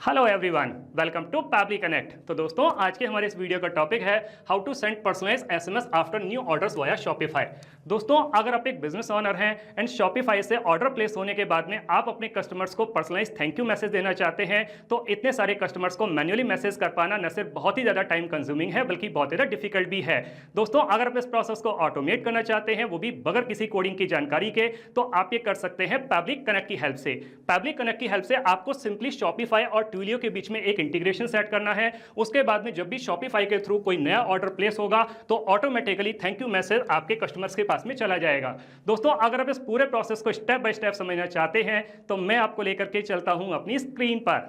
Hello everyone, welcome to Pabbly Connect. तो दोस्तों, आज के हमारे इस वीडियो का टॉपिक है how to send personalised SMS after new orders via Shopify. दोस्तों, अगर आप एक बिजनेस ओनर हैं एंड शॉपिफाई से ऑर्डर प्लेस होने के बाद में आप अपने कस्टमर्स को पर्सनलाइज्ड थैंक यू मैसेज देना चाहते हैं, तो इतने सारे कस्टमर्स को मैन्युअली मैसेज कर पाना न सिर्फ बहुत ही ज्यादा टाइम कंज्यूमिंग है बल्कि बहुत ज्यादा डिफिकल्ट भी है। दोस्तों, अगर आप इस प्रोसेस को ऑटोमेट करना चाहते हैं, वो भी बगैर किसी कोडिंग की जानकारी के, तो आप ये कर सकते हैं पैबली कनेक्ट की हेल्प से। पैबली कनेक्ट की हेल्प से आपको सिंपली शॉपिफाई और ट्विलियो के बीच में एक इंटीग्रेशन सेट करना है। उसके बाद में जब भी शॉपिफाई के थ्रू कोई नया ऑर्डर प्लेस होगा तो ऑटोमेटिकली थैंक यू मैसेज आपके कस्टमर्स के पास में चला जाएगा। दोस्तों, अगर आप इस पूरे प्रोसेस को स्टेप बाय स्टेप समझना चाहते हैं तो मैं आपको लेकर के चलता हूं अपनी स्क्रीन पर।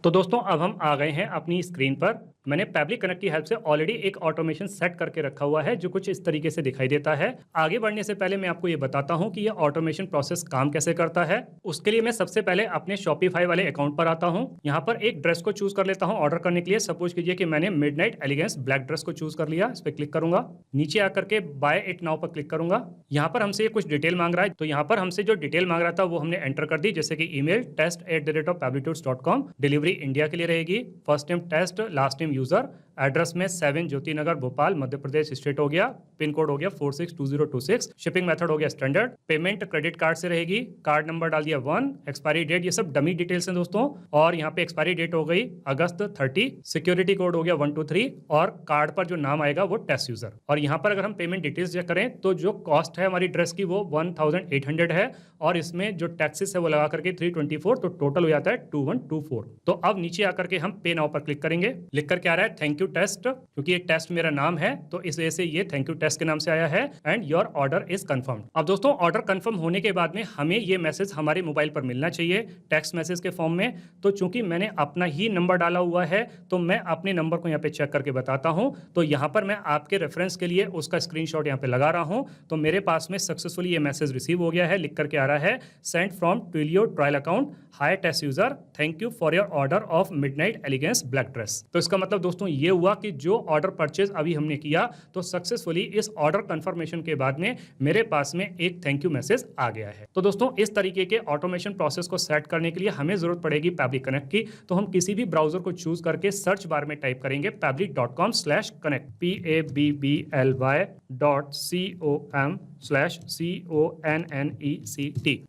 तो दोस्तों, अब हम आ गए हैं अपनी स्क्रीन पर। मैंने पैबली कनेक्ट की हेल्प से ऑलरेडी एक ऑटोमेशन सेट करके रखा हुआ है जो कुछ इस तरीके से दिखाई देता है। आगे बढ़ने से पहले मैं आपको ये बताता हूं कि ये ऑटोमेशन प्रोसेस काम कैसे करता है। उसके लिए मैं सबसे पहले अपने शॉपिफाई वाले अकाउंट पर आता हूं। यहाँ पर एक ड्रेस को चूज कर लेता हूं ऑर्डर करने के लिए। सपोज कीजिए कि मैंने मिडनाइट एलिगेंस ब्लैक ड्रेस को चूज कर लिया। इस पर क्लिक करूंगा, नीचे आकर के बाय इट नाउ पर क्लिक करूंगा। यहाँ पर हमसे कुछ डिटेल मांग रहा है, तो यहाँ पर हमसे जो डिटेल मांग रहा था वो हमने एंटर कर दी, जैसे कि ईमेल test@pablitudes.com, डिलीवरी इंडिया के लिए रहेगी, first name test, last name user, address में 7 ज्योति नगर भोपाल मध्य प्रदेश स्टेट हो गया, पिन कोड हो गया 462026, शिपिंग मेथड हो गया स्टैंडर्ड, पेमेंट क्रेडिट कार्ड से रहेगी, कार्ड नंबर डाल दिया 1, एक्सपायरी डेट, ये सब डमी डिटेल्स हैं दोस्तों। और यहाँ पे एक्सपायरी डेट हो गई अगस्त 30, सिक्योरिटी कोड हो गया 123 और कार्ड पर जो नाम आएगा वो टेस्ट यूजर। और यहाँ पर अगर हम पेमेंट डिटेल्स चेक करें तो जो कॉस्ट है हमारी ड्रेस की वो 1800 है और इसमें जो टैक्सेस है वो लगा करके 324, तो टोटल हो जाता है 2124। तो अब नीचे आकर के हम पे नाउ पर क्लिक करेंगे। लिख करके आ रहा है थैंक यू टेस्ट, क्योंकि ये टेस्ट मेरा नाम है तो इस वजह से ये थैंक यू टेस्ट के नाम से आया है, and your order is confirmed. अब दोस्तों, ऑर्डर कंफर्म होने के बाद में हमें ये मैसेज हमारे मोबाइल पर मिलना चाहिए टेक्स्ट मैसेज के फॉर्म में। तो चूंकि मैंने अपना ही नंबर डाला हुआ है तो मैं अपने नंबर को यहाँ पे चेक करके बताता हूँ। तो यहाँ पर मैं आपके रेफरेंस के लिए उसका स्क्रीनशॉट यहाँ पे लगा रहा हूँ। तो मेरे पास में सक्सेसफुली ये मैसेज रिसीव हो गया है। लिख करके आ रहा है send from Twilio trial account, hi test user, thank you for your order of midnight elegance black dress. तो इसका मतलब दोस्तों ये हुआ कि जो ऑर्डर परचेज अभी हमने किया तो सक्सेसफुली इस ऑर्डर कंफर्मेशन के बाद में मेरे पास में एक थैंक यू मैसेज आ गया है। तो दोस्तों, इस तरीके के ऑटोमेशन प्रोसेस को सेट करने के लिए हमें जरूरत पड़ेगी पैबली कनेक्ट की। तो हम किसी भी ब्राउजर को चूज करके सर्च बार में टाइप करेंगे pabbly.com/connect, pabbly.com/connect।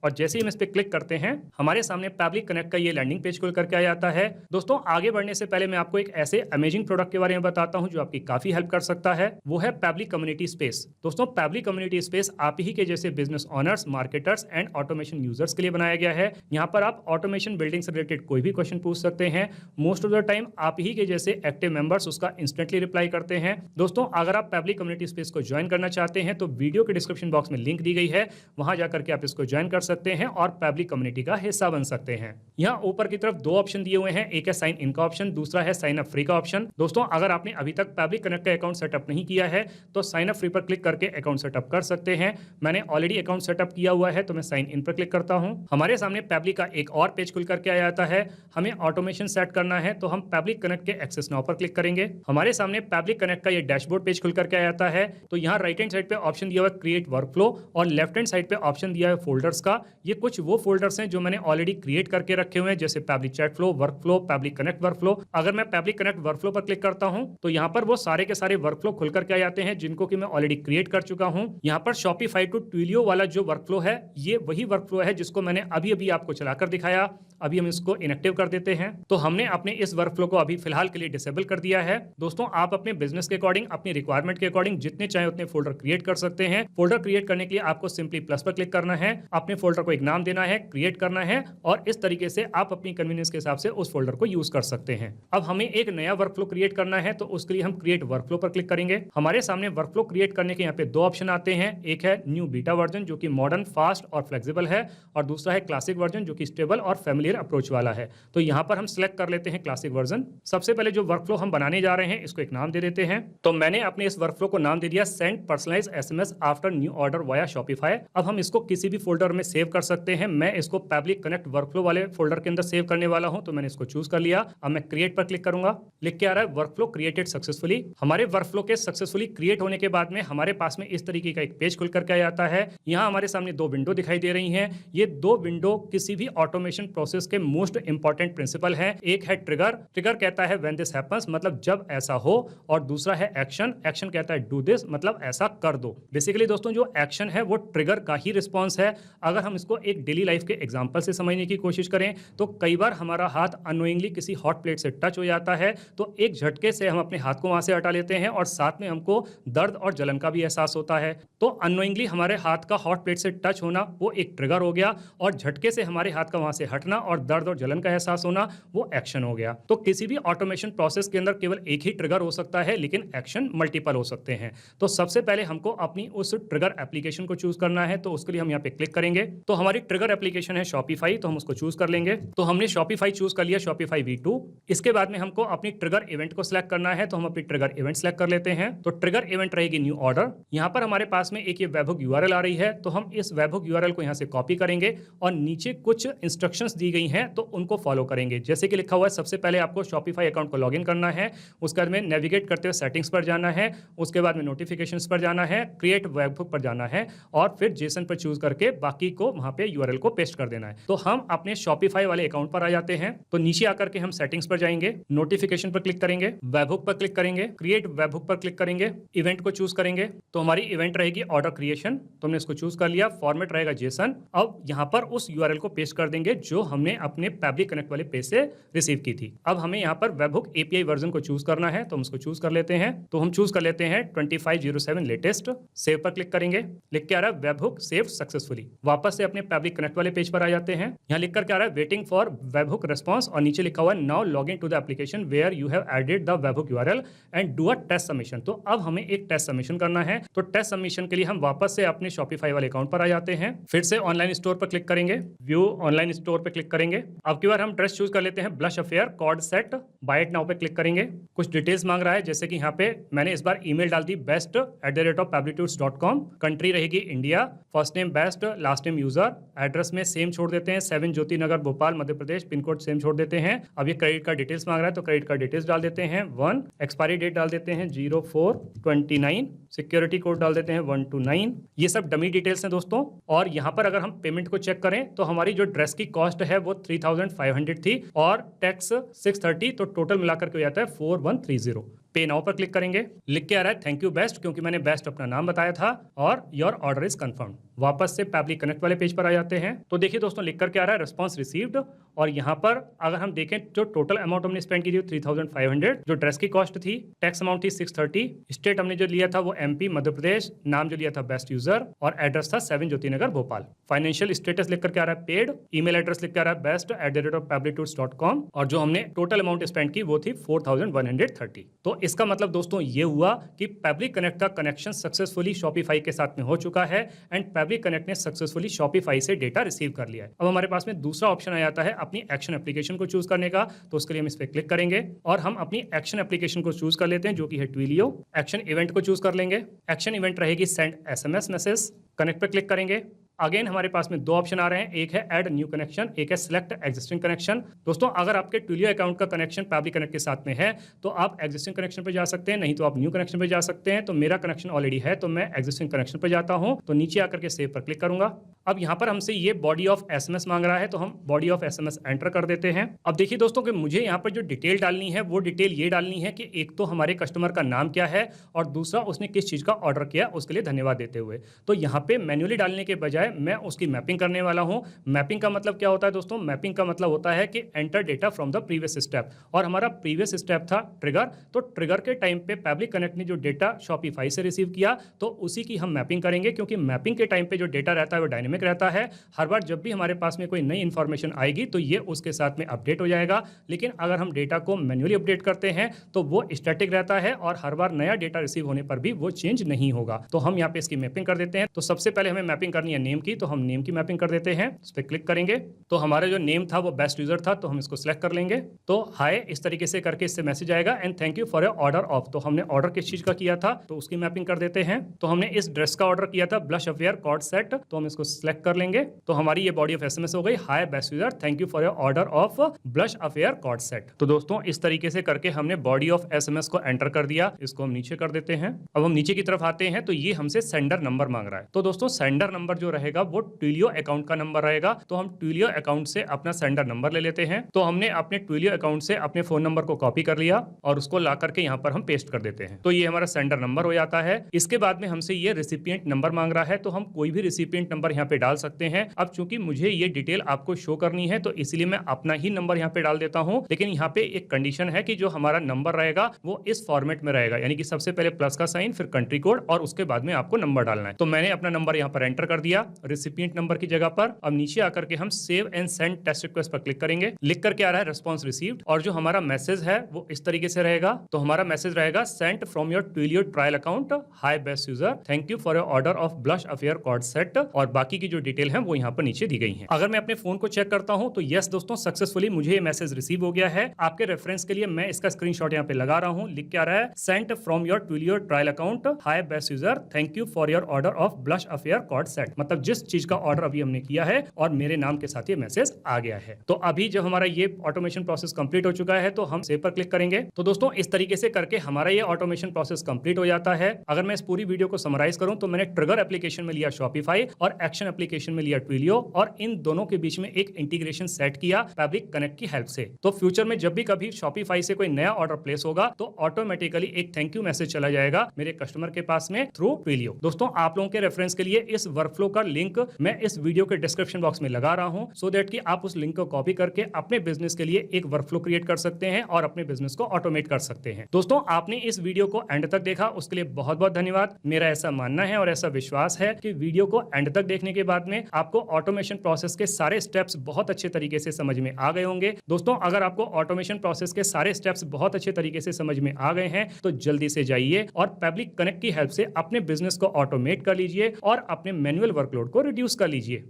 और जैसे ही हम इस पे क्लिक करते हैं हमारे सामने पैबली कनेक्ट का ये लैंडिंग पेज खुल करके आ जाता है। दोस्तों, आगे बढ़ने से पहले मैं आपको एक ऐसे अमेजिंग प्रोडक्ट के बारे में बताता हूं जो आपकी काफी हेल्प कर सकता है। वो है पैबली कम्युनिटी स्पेस। दोस्तों, पैबली कम्युनिटी स्पेस आप ही के जैसे business owners, marketers and automation users के लिए बनाया गया है। यहाँ पर आप ऑटोमेशन बिल्डिंग से रिलेटेड कोई भी क्वेश्चन पूछ सकते हैं। मोस्ट ऑफ द टाइम आप ही के जैसे एक्टिव मेंबर्स उसका इंस्टेंटली रिप्लाई करते हैं। दोस्तों, अगर आप पैबली कम्युनिटी स्पेस को ज्वाइन करना चाहते हैं तो वीडियो के डिस्क्रिप्शन बॉक्स में लिंक दी गई है, वहां जाकर के आप इसको ज्वाइन कर सकते हैं और पैबली कम्युनिटी का हिस्सा बन सकते हैं। यहाँ ऊपर की तरफ दो ऑप्शन दिए हुए हैं, एक है साइन इन का ऑप्शन, दूसरा है साइन अप फ्री का ऑप्शन। दोस्तों, अगर आपने अभी तक पैबली कनेक्ट का अकाउंट सेटअप नहीं किया है तो साइन अप फ्री पर क्लिक करके अकाउंट सेटअप कर सकते हैं। मैंने ऑलरेडी अकाउंट सेटअप किया हुआ है तो मैं साइन इन पर क्लिक करता हूं। हमारे सामने पैबली का एक और पेज खुल करके आ जाता है। हमें ऑटोमेशन सेट करना है तो हम पैबली कनेक्ट के एक्सेस नाउ पर क्लिक करेंगे। हमारे सामने पैबली कनेक्ट का ये डैशबोर्ड पेज खुल करके आ जाता है। तो यहाँ राइट हैंड साइड पे ऑप्शन दिया हुआ है क्रिएट वर्कफ्लो और लेफ्ट हैंड साइड पे ऑप्शन दिया है फोल्डर्स का। ये कुछ वो फोल्डर्स हैं जो मैंने ऑलरेडी क्रिएट करके रखे हुए हैं, जैसे Pabbly chat flow, workflow, Pabbly connect workflow. अगर मैं पैबली कनेक्ट वर्कफ्लो पर क्लिक करता हूं तो यहाँ पर वो सारे के सारे वर्कफ्लो खुल करके आ जाते हैं जिनको कि मैं ऑलरेडी क्रिएट कर चुका हूं। यहाँ पर शॉपिफाई टू ट्विलियो वाला जो वर्कफ्लो है ये वही वर्कफ्लो है जिसको मैंने अभी अभी आपको चलाकर दिखाया। अभी हम इसको इनएक्टिव कर देते हैं। तो हमने अपने इस वर्कफ्लो को अभी फिलहाल के लिए डिसेबल कर दिया है। दोस्तों, आप अपने बिजनेस के अकॉर्डिंग, अपनी रिक्वायरमेंट के अकॉर्डिंग जितने चाहे उतने फोल्डर क्रिएट कर सकते हैं। फोल्डर क्रिएट करने के लिए आपको सिंपली प्लस पर क्लिक करना है, अपने फोल्डर को एक नाम देना है, क्रिएट करना है और इस तरीके से आप अपनी कन्वीनियंस के हिसाब से उस फोल्डर को यूज कर सकते हैं। अब हमें एक नया वर्कफ्लो क्रिएट करना है तो उसके लिए हम क्रिएट वर्कफ्लो पर क्लिक करेंगे। हमारे सामने वर्कफ्लो क्रिएट करने के यहाँ पे दो ऑप्शन आते हैं, एक है न्यू बीटा वर्जन जो कि मॉडर्न, फास्ट और फ्लेक्सिबल है, और दूसरा है क्लासिक वर्जन जो कि स्टेबल और फैमिलियर अप्रोच वाला है। तो यहाँ पर हम सिलेक्ट कर लेते हैं क्लासिक वर्जन। सबसे पहले जो वर्कफ्लो हम बनाने जा रहे हैं इसको एक नाम दे देते हैं। तो मैंने अपने इस वर्कफ्लो को नाम दे दिया send personalised SMS after new order via Shopify. अब हम इसको किसी भी फोल्डर में सेव कर सकते हैं। मैं इसको पैबली कनेक्ट वर्कफ्लो वाले फोल्डर के अंदर सेव करने वाला हूं तो मैंने इसको चूज कर लिया। अब मैं क्रिएट पर क्लिक करूंगा। लिख के आ रहा है वर्क वर्कफ्लो क्रिएटेड सक्सेसफुली। हमारे वर्कफ्लो के सक्सेसफुली क्रिएट होने के बाद में हमारे पास में इस तरीके का एक पेज खुल करके आ जाता है। यहाँ हमारे सामने दो विंडो दिखाई दे रही हैं। ये दो विंडो किसी भी ऑटोमेशन प्रोसेस के मोस्ट इंपॉर्टेंट प्रिंसिपल हैं। एक है ट्रिगर, ट्रिगर कहता है व्हेन दिस हैपेंस, मतलब जब ऐसा हो, और दूसरा है एक्शन, एक्शन कहता है डू दिस, मतलब ऐसा कर दो। बेसिकली दोस्तों जो एक्शन है वो ट्रिगर का ही रिस्पॉन्स है। अगर हम इसको एक डेली लाइफ के एग्जाम्पल से समझने की कोशिश करें तो कई बार हमारा हाथ अनोइंगली किसी हॉट प्लेट से टच हो जाता है, तो एक झटके से हम अपने हाथ को वहां से हटा लेते हैं और साथ में हमको दर्द और जलन का भी एहसास होता है। तो अनोइंगली हमारे हाथ का हॉट प्लेट से टच होना वो एक ट्रिगर हो गया, और झटके से हमारे हाथ का वहां से हटना और दर्द और जलन का एहसास होना वो एक्शन हो गया। तो किसी भी ऑटोमेशन प्रोसेस के अंदर केवल एक ही ट्रिगर हो सकता है, लेकिन एक्शन मल्टीपल हो सकते हैं। तो सबसे पहले हमको अपनी उस ट्रिगर एप्लीकेशन को चूज करना है, तो उसके लिए हम यहाँ पे क्लिक करेंगे। तो हमारी ट्रिगर एप्लीकेशन है शॉपिफाई, तो हम उसको चूज कर लेंगे। तो हमने शॉपिफाई चूज कर लिया, शॉपिफाई V2। इसके बाद में हमको अपनी ट्रिगर इवेंट को सिलेक्ट करना है, तो हम अपनी ट्रिगर इवेंट सिलेक्ट कर लेते हैं। तो ट्रिगर इवेंट रहेगी न्यू ऑर्डर। यहाँ पर हमारे पास में एक ये वेबहुक URL आ रही है, तो हम इस वेबहुक URL को यहाँ से कॉपी करेंगे और नीचे कुछ इंस्ट्रक्शंस दी गई हैं तो उनको फॉलो करेंगे। जैसे कि लिखा हुआ है, सबसे पहले आपको शॉपिफाई अकाउंट को लॉगिन करना है, उसके बाद में नेविगेट करते हुए सेटिंग्स पर जाना है, उसके बाद में नोटिफिकेशंस पर जाना है, क्रिएट वेबहुक पर जाना है, और फिर जेसन पर चूज करके बाकी को वहां पे URL को पेस्ट कर देना है। तो हम अपने शॉपिफाई वाले अकाउंट पर आ जाते हैं। तो नीचे आकर के हम सेटिंग्स पर जाएंगे, नोटिफिकेशन पर क्लिक करेंगे, वेबहुक पर क्लिक करेंगे, क्रिएट वेबहुक पर क्लिक करेंगे, इवेंट को चूज करेंगे। तो हमारी इवेंट रहेगी ऑर्डर क्रिएशन, तो हमने इसको चूज कर लिया। फॉर्मेट रहेगा जेसन। अब यहाँ पर उस URL को पेस्ट कर देंगे जो हमने अपने पैब्लिक कनेक्ट वाले पेज से रिसीव की थी। अब हमें यहाँ पर वेबहुक API वर्जन को चूज करना है, तो हम उसको चूज कर लेते हैं। तो हम चूज कर लेते हैं 2507 लेटेस्ट। सेव पर क्लिक करेंगे, लिख के आ रहा है वेबहुक सेव सक्सेसफुली। वापस से अपने पैब्लिक कनेक्ट वाले पेज पर आ जाते हैं। यहाँ लिख कर क्या आ रहा है, वेटिंग फॉर वेबहुक रिस्पॉन्स, और नीचे लिखा हुआ है now log in to the application where you have added the webhook URL and do a test submission. तो अब हमें एक टेस्ट सबमिशन करना है। तो टेस्ट सबमिशन के लिए हम वापस से अपने शॉपिफाई वाले अकाउंट पर आ जाते हैं। फिर से ऑनलाइन स्टोर पर क्लिक करेंगे, व्यू ऑनलाइन स्टोर पर क्लिक करेंगे। अब की बार हम ड्रेस चूज कर लेते हैं blush affair cord set, buy it now पे क्लिक करेंगे। कुछ डिटेल्स मांग रहा है, जैसे कि यहाँ पे मैंने इस बार ईमेल डाल दी best@pablitudes.com, कंट्री रहेगी India, first name best, last name user, address में सेम छोड़ देते हैं 7 ज्योति Nagar Bhopal Madhya Pradesh, pin code same छोड़ देते हैं। अब ये क्रेडिट कार्ड डिटेल्स मांग रहा है, तो क्रेडिट कार्ड डिटेल्स डाल देते हैं 1, एक्सपायरी डेट डाल देते हैं 04/29, सिक्योरिटी कोड डाल देते हैं 129। ये सब डमी डिटेल्स हैं दोस्तों। और यहाँ पर अगर हम पेमेंट को चेक करें तो हमारी जो ड्रेस की कॉस्ट है वो 3500 थी और टैक्स 630, तो टोटल मिलाकर के हो जाता है 4130। पे नाउ पर क्लिक करेंगे, लिख के आ रहा है थैंक यू बेस्ट, क्योंकि मैंने बेस्ट अपना नाम बताया था, और योर ऑर्डर इज कंफर्म। वापस से पैब्लिक कनेक्ट वाले पेज पर आ जाते हैं। तो देखिए दोस्तों, लिख कर के आ रहा है रिस्पांस रिसीव्ड, और यहाँ पर अगर हम देखें जो टोटल अमाउंट हमने स्पेंड की थी 3500, जो ड्रेस की कॉस्ट थी, टैक्स अमाउंट थी 630, स्टेट हमने जो लिया था वो MP मध्य प्रदेश, नाम जो लिया था बेस्ट यूजर, और एड्रेस था 7 ज्योति नगर भोपाल। फाइनेंशियल स्टेटस लिख करके आ रहा है पेड, ईमेल एड्रेस लिख के आ रहा है best@pablitudes.com, और जो हमने टोटल अमाउंट स्पेंड की वो थी 4130। तो इसका मतलब दोस्तों ये हुआ कि पैब्लिक कनेक्ट का कनेक्शन सक्सेसफुली शॉपिफाई के साथ में हो चुका है, एंड पैब्लिक कनेक्ट ने सक्सेसफुली शॉपिफाई से डेटा रिसीव कर लिया है। अब हमारे पास में दूसरा ऑप्शन आ जाता है अपनी एक्शन एप्लीकेशन को चूज करने का। तो उसके लिए हम इस पर क्लिक करेंगे और हम अपनी एक्शन एप्लीकेशन को चूज कर लेते हैं, जो कि है ट्विलियो। एक्शन इवेंट को चूज कर लेंगे। एक्शन इवेंट रहेगी सेंड SMS मैसेज। कनेक्ट पर क्लिक करेंगे। अगेन हमारे पास में दो ऑप्शन आ रहे हैं, एक है ऐड न्यू कनेक्शन, एक है सिलेक्ट एग्जिस्टिंग कनेक्शन। दोस्तों अगर आपके ट्विलियो अकाउंट का कनेक्शन पैब्लिक कनेक्ट के साथ में है तो आप एग्जिस्टिंग कनेक्शन पे जा सकते हैं, नहीं तो आप न्यू कनेक्शन पे जा सकते हैं। तो मेरा कनेक्शन ऑलरेडी है तो मैं एग्जिस्टिंग कनेक्शन पे जाता हूं। तो नीचे आकर के सेव पर क्लिक करूंगा। अब यहाँ पर हमसे ये बॉडी ऑफ SMS मांग रहा है, तो हम बॉडी ऑफ SMS एंटर कर देते हैं। अब देखिए दोस्तों कि मुझे यहाँ पर जो डिटेल डालनी है वो डिटेल ये डालनी है कि एक तो हमारे कस्टमर का नाम क्या है और दूसरा उसने किस चीज का ऑर्डर किया, उसके लिए धन्यवाद देते हुए। तो यहाँ पे मैन्युअली डालने के बजाय मैं उसकी मैपिंग करने वाला हूं। मैपिंग का मतलब क्या होता है दोस्तों? मैपिंग का मतलब होता है कि enter data from the previous step, और हमारा प्रीवियस स्टेप था ट्रिगर। तो ट्रिगर के टाइम पे पैब्लिक कनेक्ट ने जो डेटा शॉपिफाई से रिसीव किया तो उसी की हम मैपिंग करेंगे, क्योंकि मैपिंग के टाइम पे जो डेटा रहता है वो डायनेमिक रहता है। हर बार जब भी हमारे पास में कोई नई इंफॉर्मेशन आएगी तो ये उसके साथ में अपडेट हो जाएगा। लेकिन अगर हम डेटा को मैन्युअली अपडेट करते हैं तो वो स्टैटिक रहता है और हर बार नया डेटा रिसीव होने पर भी वो चेंज नहीं होगा। तो हम यहाँ पे इसकी मैपिंग कर देते हैं। तो सबसे पहले हमें मैपिंग करनी है नेम की, तो हम नेम की मैपिंग कर देते हैं। इस पर क्लिक करेंगे तो हमारा जो नेम था वो बेस्ट यूजर था, तो हम इसको सिलेक्ट कर लेंगे। तो हाय इस तरीके से करके इससे मैसेज आएगा and thank you for your order of. तो हमने ऑर्डर किस चीज का किया था तो उसकी मैपिंग कर देते हैं। तो हमने इस ड्रेस का ऑर्डर किया था ब्लश अफेयर कॉर्ड सेट, तो हम इसको सिलेक्ट कर लेंगे। तो हमारी ये बॉडी ऑफ एसएमएस हो गई, hi best user thank you for your order of blush affair cord set. तो दोस्तों इस तरीके से करके हमने बॉडी ऑफ एसएमएस को एंटर कर दिया। इसको हम नीचे कर देते हैं। अब हम नीचे की तरफ आते हैं तो ये हमसे सेंडर नंबर मांग रहा है। तो दोस्तों सेंडर नंबर जो रहेगा वो ट्विलियो अकाउंट का नंबर रहेगा। तो हम ट्विलियो अकाउंट से अपना सेंडर नंबर ले लेते हैं। तो हमने अपने ट्विलियो अकाउंट से अपने फोन नंबर को कॉपी कर लिया और उसको ला करके यहाँ पर हम पेस्ट कर देते हैं। तो ये हमारा सेंडर नंबर हो जाता है। इसके बाद में हमसे ये रिसिपिएंट नंबर मांग रहा है, तो हम कोई भी रिसिपिएंट नंबर यहाँ पे डाल सकते हैं। अब चूंकि मुझे ये डिटेल आपको शो करनी है तो इसलिए मैं अपना ही नंबर यहाँ पे डाल देता हूँ। लेकिन यहाँ पे एक कंडीशन है कि जो हमारा नंबर रहेगा वो इस फॉर्मेट में रहेगा, यानी कि सबसे पहले प्लस का साइन, फिर कंट्री कोड और उसके बाद में आपको नंबर डालना है। तो मैंने अपना नंबर यहाँ पर एंटर कर दिया रिसिपिएंट नंबर की जगह पर। अब नीचे आकर के हम save and send test request पर क्लिक करेंगे। लिख करके आ रहा है रिस्पॉन्स रिसीव्ड, और जो हमारा मैसेज है वो इस तरीके से रहेगा। तो हमारा मैसेज रहेगा sent from your Twilio trial account, hi best user thank you for your order of blush affair cord set, और बाकी की जो डिटेल है वो यहाँ पर नीचे दी गई है। अगर मैं अपने फोन को चेक करता हूँ तो यस दोस्तों सक्सेसफुली मुझे ये मैसेज रिसीव हो गया है। आपके रेफरेंस के लिए मैं इसका स्क्रीनशॉट यहाँ पे लगा रहा हूँ। लिख के आ रहा है sent from your Twilio trial account, hi best user thank you for your order of blush affair cord set. मतलब जिस चीज का ऑर्डर अभी हमने किया है और मेरे नाम के साथ ये मैसेज आ गया है। तो अभी जब हमारा ये ऑटोमेशन प्रोसेस कंप्लीट हो चुका है तो हम सेव पर क्लिक करेंगे। तो दोस्तों इस तरीके से करके हमारा ये ऑटोमेशन प्रोसेस कंप्लीट हो जाता है। अगर मैं इस पूरी वीडियो को समराइज करूं तो मैंने ट्रिगर एप्लीकेशन में लिया शॉपिफाई और एक्शन एप्लीकेशन में लिया ट्विलियो, और इन दोनों के बीच में एक इंटीग्रेशन सेट किया पब्लिक कनेक्ट की हेल्प से। तो फ्यूचर में जब भी कभी शॉपिफाई से कोई नया ऑर्डर प्लेस होगा तो ऑटोमेटिकली एक थैंक यू मैसेज चला जाएगा मेरे कस्टमर के पास में थ्रू ट्विलियो। दोस्तों आप लोगों के रेफरेंस के लिए इस वर्कफ्लो का लिंक मैं इस वीडियो के डिस्क्रिप्शन बॉक्स में लगा रहा हूं, सो दैट कि आप उस लिंक को कॉपी करके अपने बिजनेस के लिए एक वर्कफ्लो क्रिएट कर सकते हैं और अपने बिजनेस को ऑटोमेट कर सकते हैं। दोस्तों आपने इस वीडियो को एंड तक देखा उसके लिए बहुत बहुत धन्यवाद। मेरा ऐसा मानना है और ऐसा विश्वास है कि वीडियो को एंड तक देखने के बाद में आपको ऑटोमेशन प्रोसेस के सारे स्टेप्स बहुत अच्छे तरीके से समझ में आ गए होंगे। दोस्तों अगर आपको ऑटोमेशन प्रोसेस के सारे स्टेप्स बहुत अच्छे तरीके से समझ में आ गए हैं तो जल्दी से जाइए और पब्लिक कनेक्ट की हेल्प से अपने बिजनेस को ऑटोमेट कर लीजिए और अपने मैनुअल वर्कलोड को रिड्यूस कर लीजिए।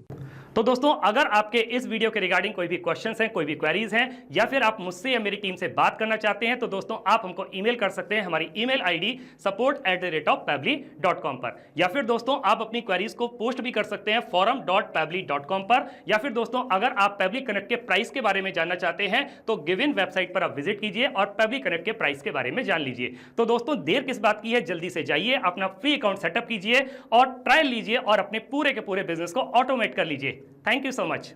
तो दोस्तों अगर आपके इस वीडियो के रिगार्डिंग कोई भी क्वेश्चंस हैं, कोई भी क्वेरीज हैं, या फिर आप मुझसे या मेरी टीम से बात करना चाहते हैं तो दोस्तों आप हमको ईमेल कर सकते हैं हमारी ईमेल आईडी support@pabbly.com पर, या फिर दोस्तों आप अपनी क्वेरीज को पोस्ट भी कर सकते हैं forum.pabbly.com पर, या फिर दोस्तों अगर आप पब्लिक कनेक्ट के प्राइस के बारे में जानना चाहते हैं तो गिवन वेबसाइट पर आप विजिट कीजिए और पब्लिक कनेक्ट के प्राइस के बारे में जान लीजिए। तो दोस्तों देर किस बात की है, जल्दी से जाइए अपना फ्री अकाउंट सेटअप कीजिए और ट्रायल लीजिए और अपने पूरे के पूरे बिजनेस को ऑटोमेट कर लीजिए। Thank you so much.